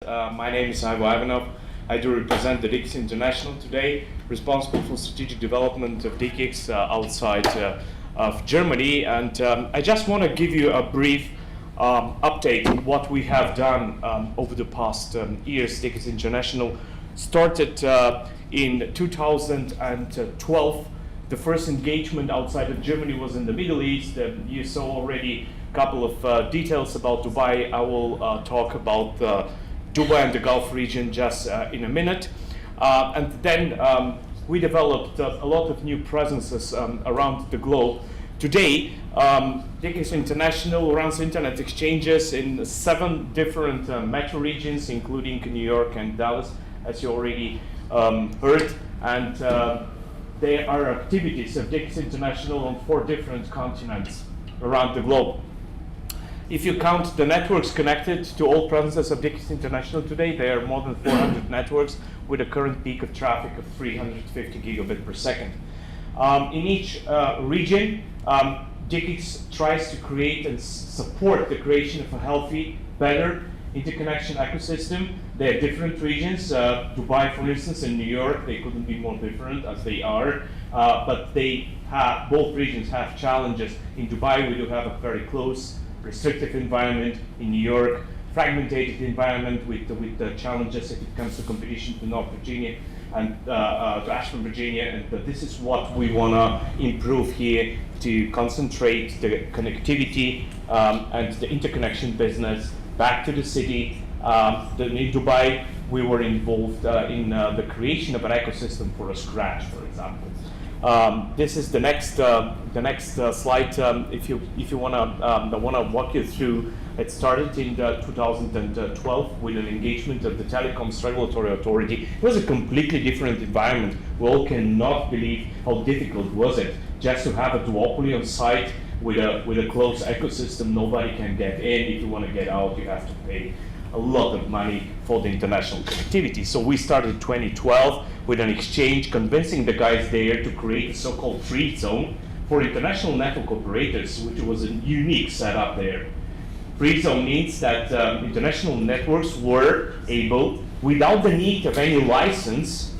My name is Ivo Ivanov. I do represent the DE-CIX International today, responsible for strategic development of DE-CIX outside of Germany. And I just want to give you a brief update on what we have done over the past years. DE-CIX International started in 2012. The first engagement outside of Germany was in the Middle East. You saw already a couple of details about Dubai. I will talk about Dubai and the Gulf region just in a minute. And then we developed a lot of new presences around the globe. Today, DE-CIX International runs internet exchanges in 7 different metro regions, including New York and Dallas, as you already heard. And there are activities of DE-CIX International on 4 different continents around the globe. If you count the networks connected to all presences of DE-CIX International today, there are more than 400 networks with a current peak of traffic of 350 gigabit per second. In each region, DE-CIX tries to create and support the creation of a healthy, better interconnection ecosystem. There are different regions. Dubai, for instance, and New York, they couldn't be more different as they are, but both regions have challenges. In Dubai, we do have a very close, restrictive environment. In New York, fragmented environment with the challenges if it comes to competition to North Virginia and to Ashburn, Virginia. And this is what we want to improve here, to concentrate the connectivity and the interconnection business back to the city. In Dubai, we were involved in the creation of an ecosystem for a scratch, for example. This is the next slide. If you wanna walk you through, it started in 2012 with an engagement of the Telecoms Regulatory Authority. It was a completely different environment. We all cannot believe how difficult was it just to have a duopoly on site with a closed ecosystem. Nobody can get in. If you want to get out, you have to pay a lot of money for the international connectivity. So we started 2012 with an exchange, convincing the guys there to create a so-called free zone for international network operators, which was a unique setup there. Free zone means that international networks were able, without the need of any license,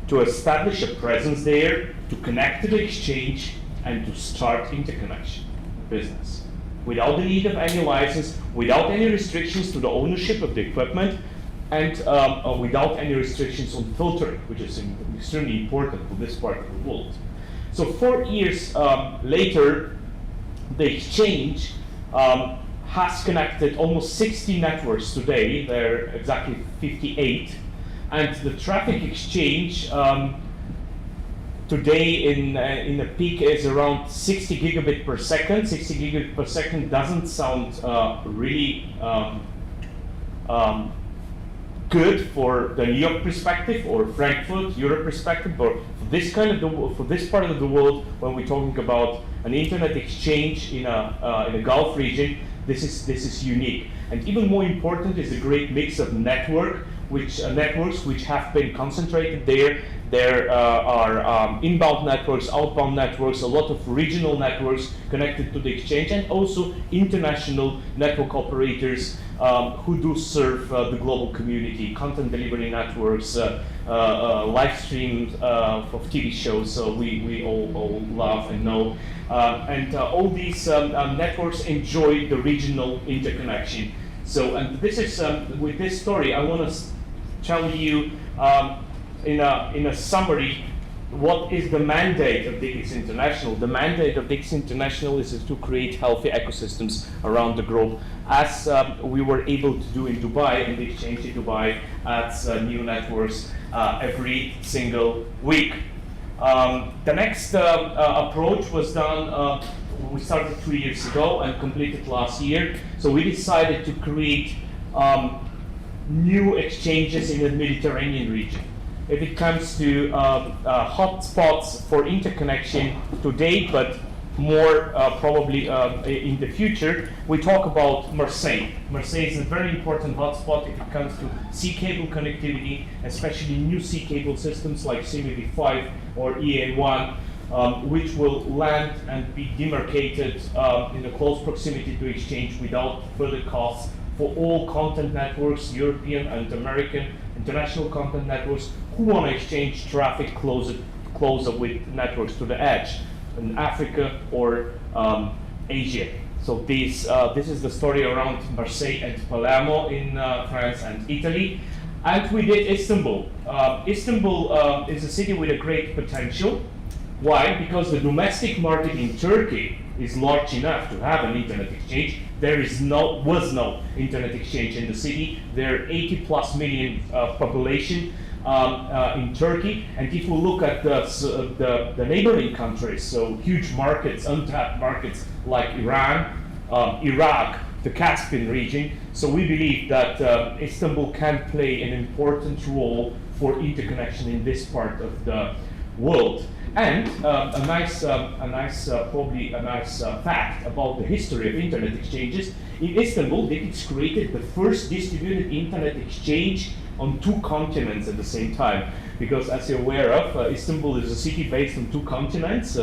to establish a presence there, to connect to the exchange, and to start interconnection business. Without the need of any license, without any restrictions to the ownership of the equipment, and without any restrictions on filtering, which is extremely important for this part of the world. So 4 years later, the exchange has connected almost 60 networks today. There are exactly 58. And the traffic exchange today in the peak is around 60 gigabit per second. 60 gigabit per second doesn't sound really good for the New York perspective or Frankfurt, Europe perspective, but for this part of the world, when we're talking about an internet exchange in a Gulf region, this is unique. And even more important is the great mix of networks which have been concentrated there. There are inbound networks, outbound networks, a lot of regional networks connected to the exchange, and also international network operators who do serve the global community, content delivery networks, live streams of TV shows we all love and know. And all these networks enjoy the regional interconnection. So, and this is, with this story, I want to tell you in a summary what is the mandate of DE-CIX International. The mandate of DE-CIX International is to create healthy ecosystems around the globe, as we were able to do in Dubai, and the exchange in Dubai adds new networks every single week. The next approach was done, we started 2 years ago and completed last year. So we decided to create new exchanges in the Mediterranean region. If it comes to hotspots for interconnection today, but more probably in the future, we talk about Marseille. Marseille is a very important hotspot if it comes to sea cable connectivity, especially new sea cable systems like CMV5 or EA1, which will land and be demarcated in a close proximity to exchange without further costs for all content networks, European and American, international content networks who want to exchange traffic closer with networks to the edge in Africa or Asia. So this is the story around Marseille and Palermo in France and Italy. And we did Istanbul. Istanbul is a city with a great potential. Why? Because the domestic market in Turkey is large enough to have an internet exchange. There was no internet exchange in the city. There are 80+ million population in Turkey, and if we look at the neighboring countries, so huge markets, untapped markets like Iran, Iraq, the Caspian region, so we believe that Istanbul can play an important role for interconnection in this part of the world. And a nice fact about the history of internet exchanges: in Istanbul, DE-CIX created the first distributed internet exchange on 2 continents at the same time. Because as you're aware of, Istanbul is a city based on 2 continents,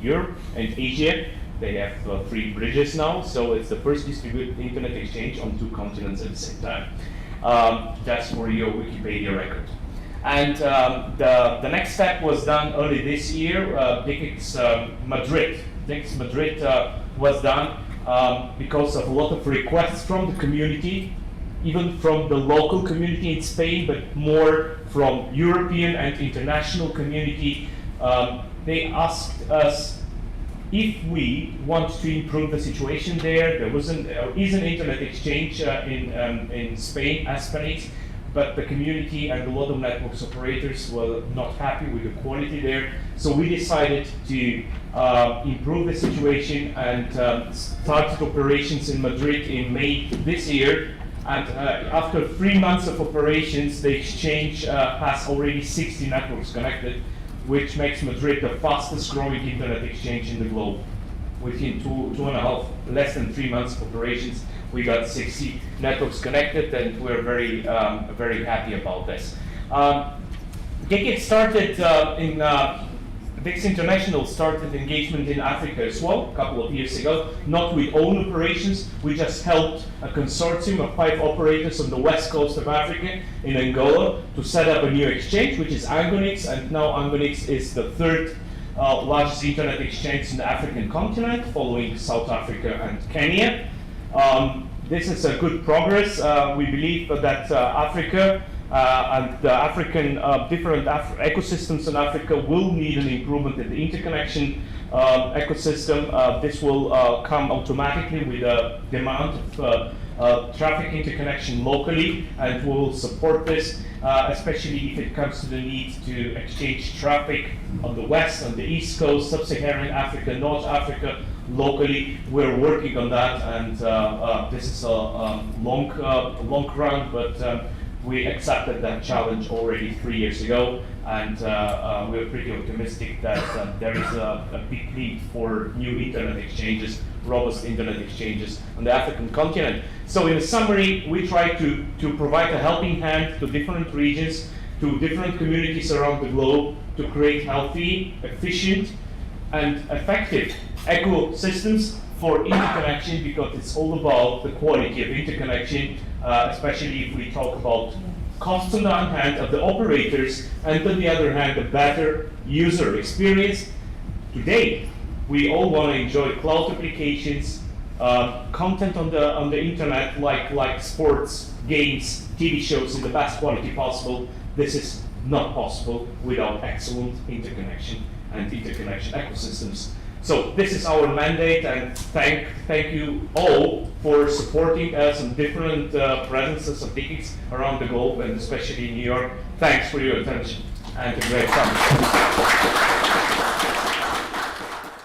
Europe and Asia. They have 3 bridges now, so it's the first distributed internet exchange on 2 continents at the same time. That's for your Wikipedia record. And the next step was done early this year, DE-CIX Madrid. DE-CIX Madrid was done because of a lot of requests from the community, even from the local community in Spain, but more from European and international community. They asked us if we want to improve the situation there. There is an internet exchange in Spain, Aspanics, but the community and a lot of networks operators were not happy with the quality there. So we decided to improve the situation and started operations in Madrid in May this year. And after 3 months of operations, the exchange has already 60 networks connected, which makes Madrid the fastest growing internet exchange in the globe. Within less than 3 months of operations, we got 60 networks connected, and we're very happy about this. DE-CIX started DE-CIX International started engagement in Africa as well a couple of years ago, not with own operations. We just helped a consortium of 5 operators on the west coast of Africa in Angola to set up a new exchange, which is ANGONIX, and now ANGONIX is the 3rd largest internet exchange in the African continent, following South Africa and Kenya. This is a good progress. We believe that Africa and the African different ecosystems in Africa will need an improvement in the interconnection ecosystem. This will come automatically with a demand of traffic interconnection locally, and we will support this, especially if it comes to the need to exchange traffic on the west, on the east coast, sub-Saharan Africa, North Africa, locally. We're working on that, and this is a long run, but we accepted that challenge already 3 years ago, and we're pretty optimistic that there is a big need for new internet exchanges, robust internet exchanges on the African continent. So in a summary, we try to provide a helping hand to different regions, to different communities around the globe, to create healthy, efficient, and effective ecosystems for interconnection, because it's all about the quality of interconnection, especially if we talk about costs on the one hand of the operators, and on the other hand, a better user experience. Today, we all want to enjoy cloud applications, content on the internet, like sports, games, TV shows in the best quality possible. This is not possible without excellent interconnection and interconnection ecosystems. So this is our mandate, and thank you all for supporting us in different presences of DE-CIX around the globe, and especially in New York. Thanks for your attention, and a great summer.